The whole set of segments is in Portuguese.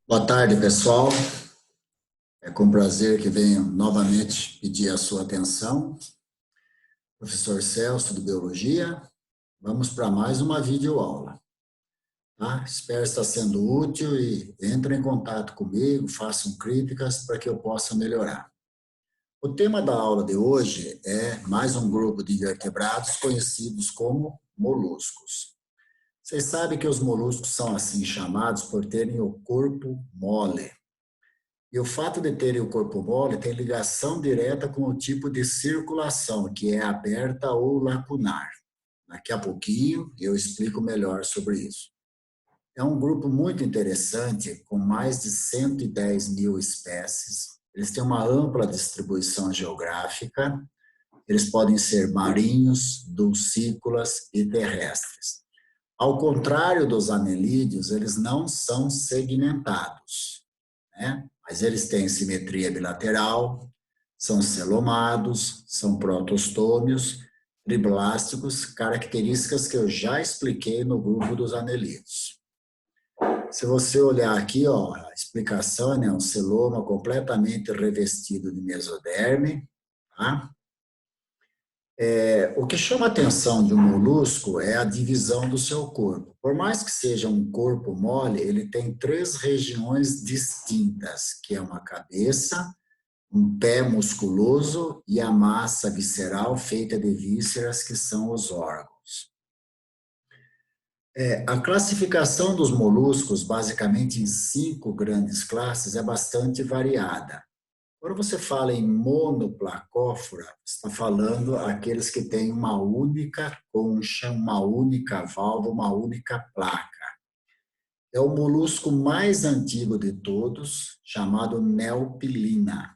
Boa tarde, pessoal. É com prazer que venho novamente pedir a sua atenção. Professor Celso, de Biologia. Vamos para mais uma videoaula. Tá? Espero estar sendo útil e entre em contato comigo, façam críticas para que eu possa melhorar. O tema da aula de hoje é mais um grupo de invertebrados conhecidos como moluscos. Vocês sabem que os moluscos são assim chamados por terem o corpo mole. E o fato de terem o corpo mole tem ligação direta com o tipo de circulação, que é aberta ou lacunar. Daqui a pouquinho eu explico melhor sobre isso. É um grupo muito interessante, com mais de 110 mil espécies. Eles têm uma ampla distribuição geográfica. Eles podem ser marinhos, dulcícolas e terrestres. Ao contrário dos anelídeos, eles não são segmentados, né? Mas eles têm simetria bilateral, são celomados, são protostômios, triblásticos, características que eu já expliquei no grupo dos anelídeos. Se você olhar aqui, ó, a explicação, né, um celoma completamente revestido de mesoderme, tá? O que chama a atenção de um molusco é a divisão do seu corpo. Por mais que seja um corpo mole, ele tem três regiões distintas, que é uma cabeça, um pé musculoso e a massa visceral feita de vísceras, que são os órgãos. A classificação dos moluscos, basicamente em 5 grandes classes, é bastante variada. Quando você fala em monoplacófora, você está falando aqueles que têm uma única concha, uma única válvula, uma única placa. É o molusco mais antigo de todos, chamado Neopilina.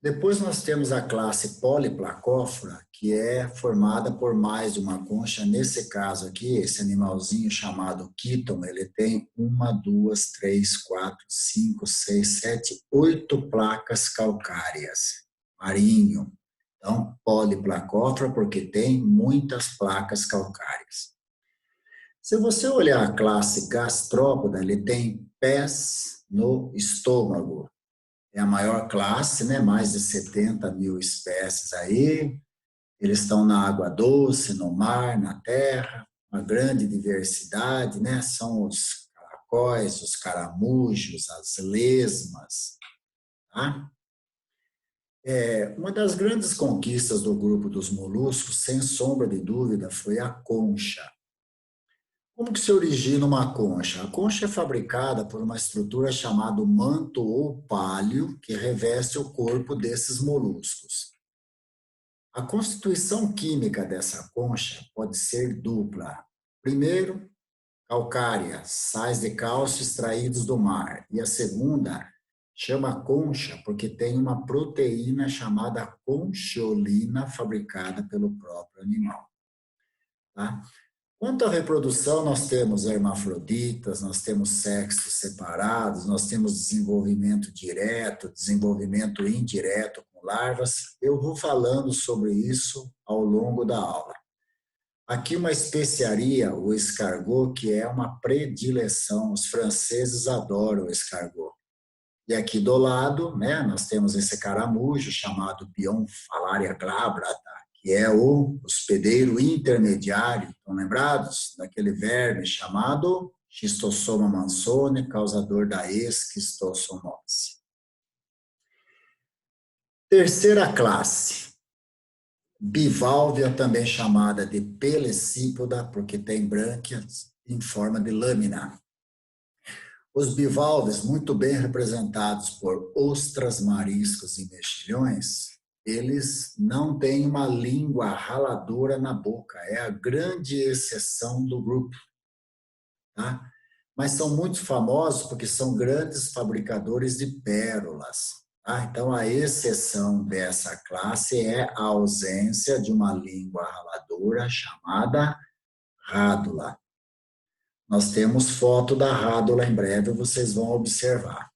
Depois nós temos a classe poliplacófora, que é formada por mais de uma concha. Nesse caso aqui, esse animalzinho chamado quíton, ele tem 1, 2, 3, 4, 5, 6, 7, 8 placas calcárias. Marinho. Então, poliplacófora porque tem muitas placas calcárias. Se você olhar a classe gastrópoda, ele tem pés no estômago. É a maior classe, né? Mais de 70 mil espécies aí. Eles estão na água doce, no mar, na terra, uma grande diversidade, né? São os caracóis, os caramujos, as lesmas, tá? Uma das grandes conquistas do grupo dos moluscos, sem sombra de dúvida, foi a concha. Como que se origina uma concha? A concha é fabricada por uma estrutura chamada manto ou pálio, que reveste o corpo desses moluscos. A constituição química dessa concha pode ser dupla. Primeiro, calcária, sais de cálcio extraídos do mar. E a segunda chama concha porque tem uma proteína chamada conchiolina fabricada pelo próprio animal. Tá? Quanto à reprodução, nós temos hermafroditas, nós temos sexos separados, nós temos desenvolvimento direto, desenvolvimento indireto com larvas. Eu vou falando sobre isso ao longo da aula. Aqui uma especiaria, o escargot, que é uma predileção. Os franceses adoram o escargot. E aqui do lado, né, nós temos esse caramujo chamado Pionfalaria glabrata, que é o hospedeiro intermediário. Estão lembrados daquele verme chamado Schistosoma mansoni, causador da esquistossomose? Terceira classe, biválvea, também chamada de pelecípoda, porque tem brânquias em forma de lâmina. Os bivalves, muito bem representados por ostras, mariscos e mexilhões, eles não têm uma língua raladora na boca. É a grande exceção do grupo. Tá? Mas são muito famosos porque são grandes fabricadores de pérolas. Tá? Então, a exceção dessa classe é a ausência de uma língua raladora chamada rádula. Nós temos foto da rádula em breve, vocês vão observar.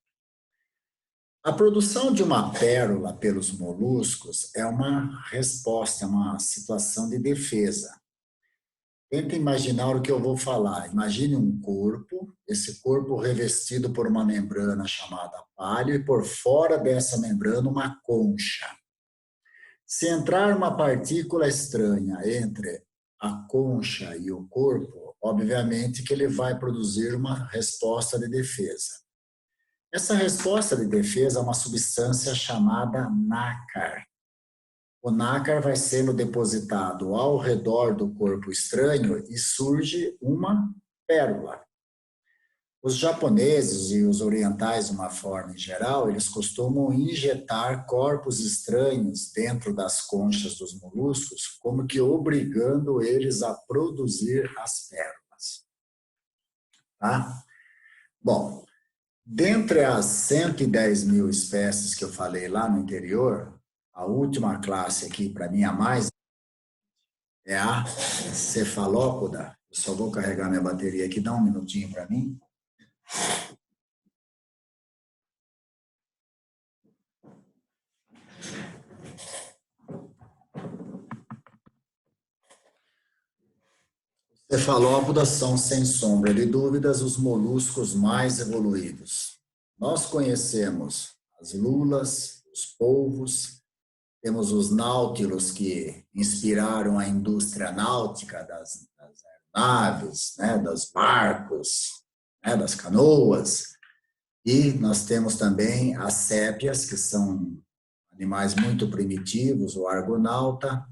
A produção de uma pérola pelos moluscos é uma resposta, é uma situação de defesa. Tenta imaginar o que eu vou falar. Imagine um corpo, esse corpo revestido por uma membrana chamada páleo e por fora dessa membrana uma concha. Se entrar uma partícula estranha entre a concha e o corpo, obviamente que ele vai produzir uma resposta de defesa. Essa resposta de defesa é uma substância chamada nácar. O nácar vai sendo depositado ao redor do corpo estranho e surge uma pérola. Os japoneses e os orientais, de uma forma em geral, eles costumam injetar corpos estranhos dentro das conchas dos moluscos, como que obrigando eles a produzir as pérolas. Tá? Bom, dentre as 110 mil espécies que eu falei lá no interior, a última classe aqui, para mim, a mais, é a cefalópoda. Eu só vou carregar minha bateria aqui, dá um minutinho para mim. Cefalópodas são, sem sombra de dúvidas, os moluscos mais evoluídos. Nós conhecemos as lulas, os polvos, temos os náutilos que inspiraram a indústria náutica das aeronaves, né, dos barcos, né, das canoas. E nós temos também as sépias, que são animais muito primitivos, o argonauta.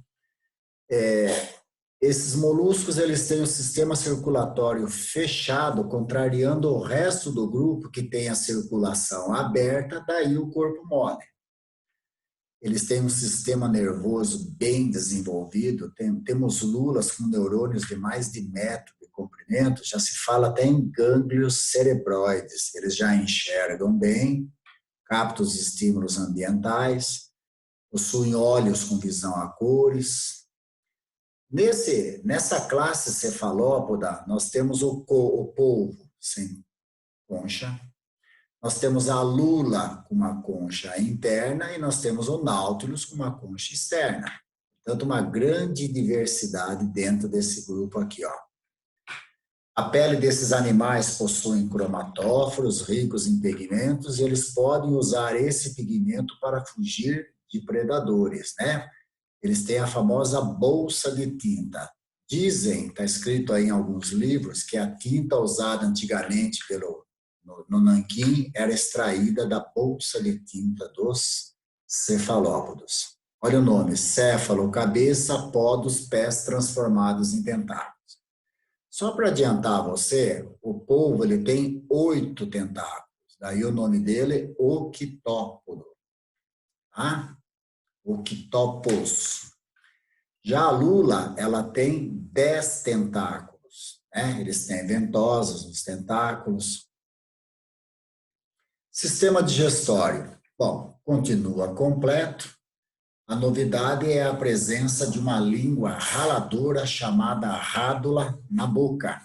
Esses moluscos, eles têm um sistema circulatório fechado, contrariando o resto do grupo que tem a circulação aberta, daí o corpo mole. Eles têm um sistema nervoso bem desenvolvido, temos lulas com neurônios de mais de metro de comprimento, já se fala até em gânglios cerebroides, eles já enxergam bem, captam os estímulos ambientais, possuem olhos com visão a cores. Nessa classe cefalópoda, nós temos o polvo sem concha, nós temos a lula com uma concha interna e nós temos o náutilus com uma concha externa. Portanto, uma grande diversidade dentro desse grupo aqui, ó. A pele desses animais possui cromatóforos ricos em pigmentos e eles podem usar esse pigmento para fugir de predadores, né? Eles têm a famosa bolsa de tinta. Dizem, está escrito aí em alguns livros, que a tinta usada antigamente no nanquim era extraída da bolsa de tinta dos cefalópodos. Olha o nome, céfalo, cabeça, podos, pés transformados em tentáculos. Só para adiantar você, o polvo ele tem 8 tentáculos, daí o nome dele, octópodo. Tá? Octopus. Já a lula, ela tem 10 tentáculos, né? Eles têm ventosas nos tentáculos. Sistema digestório. Bom, continua completo. A novidade é a presença de uma língua raladora chamada rádula na boca.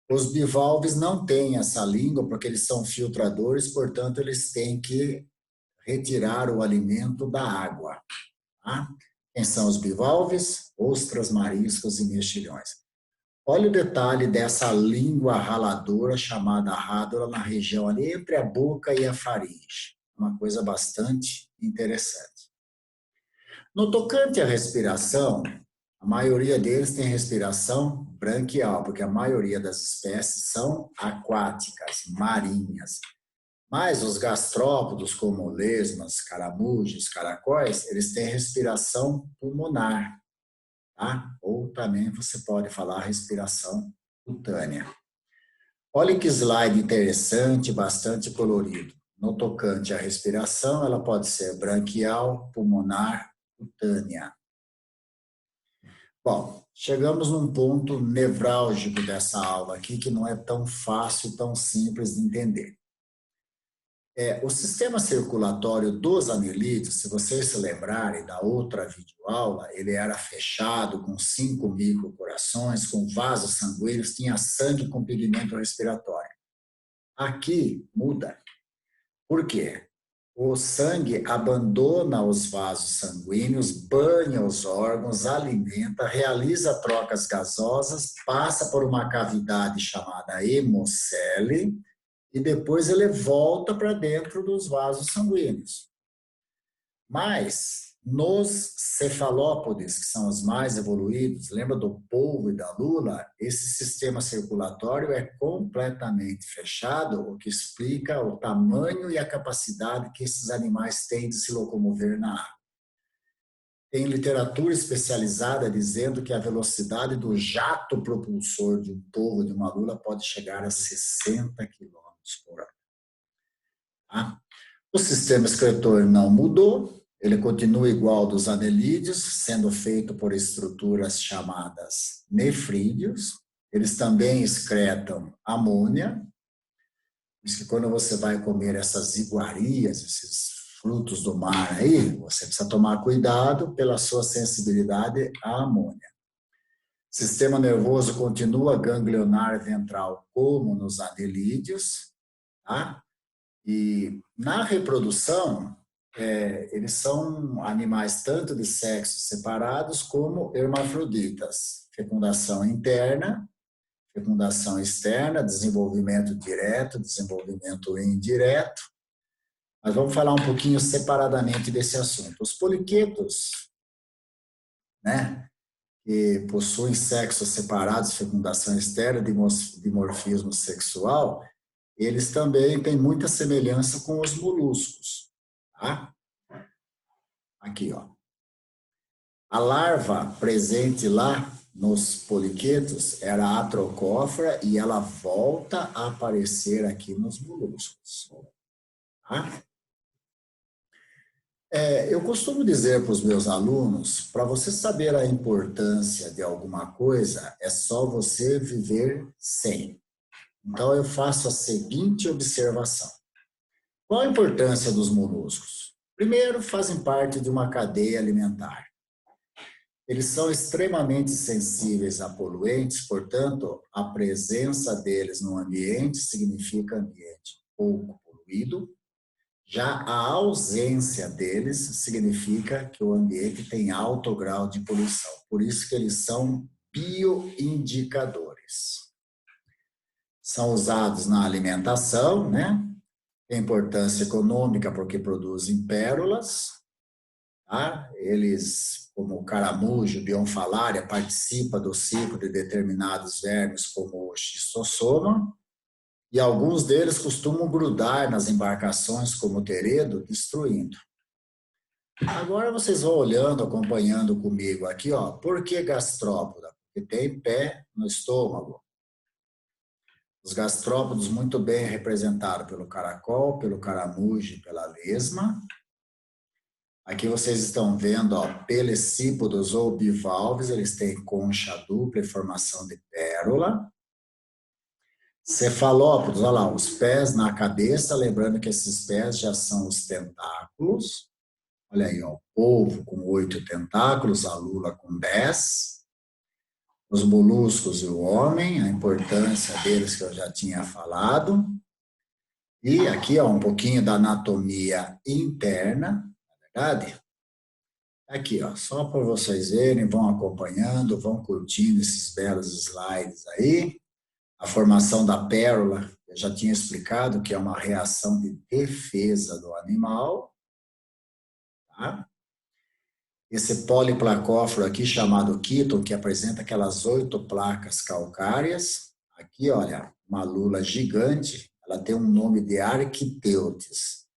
Os bivalves não têm essa língua porque eles são filtradores, portanto, eles têm que retirar o alimento da água. Tá? Quem são os bivalves? Ostras, mariscos e mexilhões. Olha o detalhe dessa língua raladora chamada rádula na região ali entre a boca e a faringe. Uma coisa bastante interessante. No tocante à respiração, a maioria deles tem respiração branquial, porque a maioria das espécies são aquáticas, marinhas. Mas os gastrópodos, como lesmas, caramujos, caracóis, eles têm respiração pulmonar, tá? Ou também você pode falar respiração cutânea. Olha que slide interessante, bastante colorido. No tocante à respiração, ela pode ser branquial, pulmonar, cutânea. Bom, chegamos num ponto nevrálgico dessa aula aqui, que não é tão fácil, tão simples de entender. O sistema circulatório dos anelídeos, se vocês se lembrarem da outra videoaula, ele era fechado com 5 microcorações, com vasos sanguíneos, tinha sangue com pigmento respiratório. Aqui muda. Por quê? O sangue abandona os vasos sanguíneos, banha os órgãos, alimenta, realiza trocas gasosas, passa por uma cavidade chamada hemocele e depois ele volta para dentro dos vasos sanguíneos. Mas nos cefalópodes, que são os mais evoluídos, lembra do polvo e da lula? Esse sistema circulatório é completamente fechado, o que explica o tamanho e a capacidade que esses animais têm de se locomover na água. Tem literatura especializada dizendo que a velocidade do jato propulsor de um polvo de uma lula pode chegar a 60 quilômetros por hora. Tá? O sistema excretor não mudou, ele continua igual dos anelídeos, sendo feito por estruturas chamadas nefrídeos. Eles também excretam amônia. Por isso que quando você vai comer essas iguarias, esses frutos do mar aí, você precisa tomar cuidado pela sua sensibilidade à amônia. O sistema nervoso continua ganglionar ventral como nos anelídeos, tá? E na reprodução, eles são animais tanto de sexos separados como hermafroditas. Fecundação interna, fecundação externa, desenvolvimento direto, desenvolvimento indireto. Mas vamos falar um pouquinho separadamente desse assunto. Os poliquetos, né, que possuem sexos separados, fecundação externa, dimorfismo sexual, eles também têm muita semelhança com os moluscos. Tá? Aqui, ó. A larva presente lá nos poliquetos era a atrocófora e ela volta a aparecer aqui nos moluscos. Tá? Eu costumo dizer para os meus alunos, para você saber a importância de alguma coisa, é só você viver sem. Então, eu faço a seguinte observação. Qual a importância dos moluscos? Primeiro, fazem parte de uma cadeia alimentar. Eles são extremamente sensíveis a poluentes, portanto, a presença deles no ambiente significa ambiente pouco poluído. Já a ausência deles significa que o ambiente tem alto grau de poluição. Por isso que eles são bioindicadores. São usados na alimentação, né? Tem importância econômica porque produzem pérolas. Tá? Eles, como o caramujo, bionfalária, participa do ciclo de determinados vermes, como o xistossoma, e alguns deles costumam grudar nas embarcações, como o teredo, destruindo. Agora vocês vão olhando, acompanhando comigo aqui, ó. Por que gastrópoda? Porque tem pé no estômago. Os gastrópodos muito bem representados pelo caracol, pelo caramujo e pela lesma. Aqui vocês estão vendo, ó, pelecípodos ou bivalves, eles têm concha dupla e formação de pérola. Cefalópodos, olha lá, os pés na cabeça, lembrando que esses pés já são os tentáculos. Olha aí, ó, polvo com 8 tentáculos, a lula com 10. Os moluscos e o homem, a importância deles que eu já tinha falado. E aqui, ó, um pouquinho da anatomia interna, na verdade. Aqui, ó, só para vocês verem, vão acompanhando, vão curtindo esses belos slides aí. A formação da pérola, eu já tinha explicado que é uma reação de defesa do animal. Tá? Esse poliplacóforo aqui, chamado quíton, que apresenta aquelas 8 placas calcárias. Aqui, olha, uma lula gigante, ela tem um nome de Arquiteutes.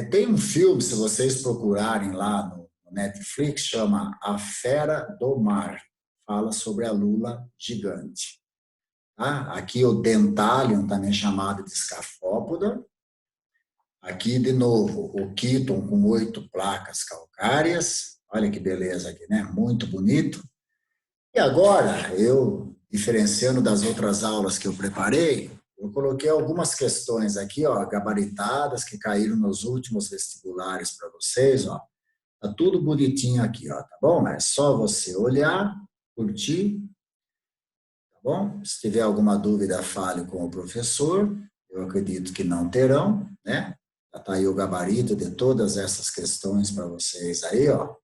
Tem um filme, se vocês procurarem lá no Netflix, chama A Fera do Mar. Fala sobre a lula gigante. Tá? Aqui o dentalion, também chamado de escafópoda. Aqui, de novo, o quíton com 8 placas calcárias. Olha que beleza aqui, né? Muito bonito. E agora, eu, diferenciando das outras aulas que eu preparei, eu coloquei algumas questões aqui, ó, gabaritadas, que caíram nos últimos vestibulares para vocês, ó. Tá tudo bonitinho aqui, ó, tá bom? É só você olhar, curtir, tá bom? Se tiver alguma dúvida, fale com o professor. Eu acredito que não terão, né? Tá aí o gabarito de todas essas questões para vocês aí, ó.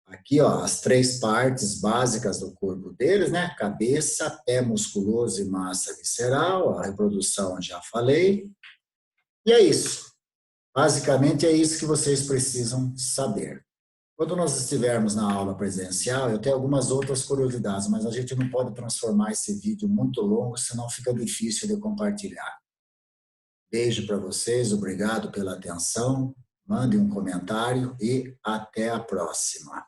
Aqui, ó, as 3 partes básicas do corpo deles, né? Cabeça, pé musculoso e massa visceral, a reprodução já falei. E é isso. Basicamente é isso que vocês precisam saber. Quando nós estivermos na aula presencial, eu tenho algumas outras curiosidades, mas a gente não pode transformar esse vídeo muito longo, senão fica difícil de compartilhar. Beijo para vocês, obrigado pela atenção, mande um comentário e até a próxima.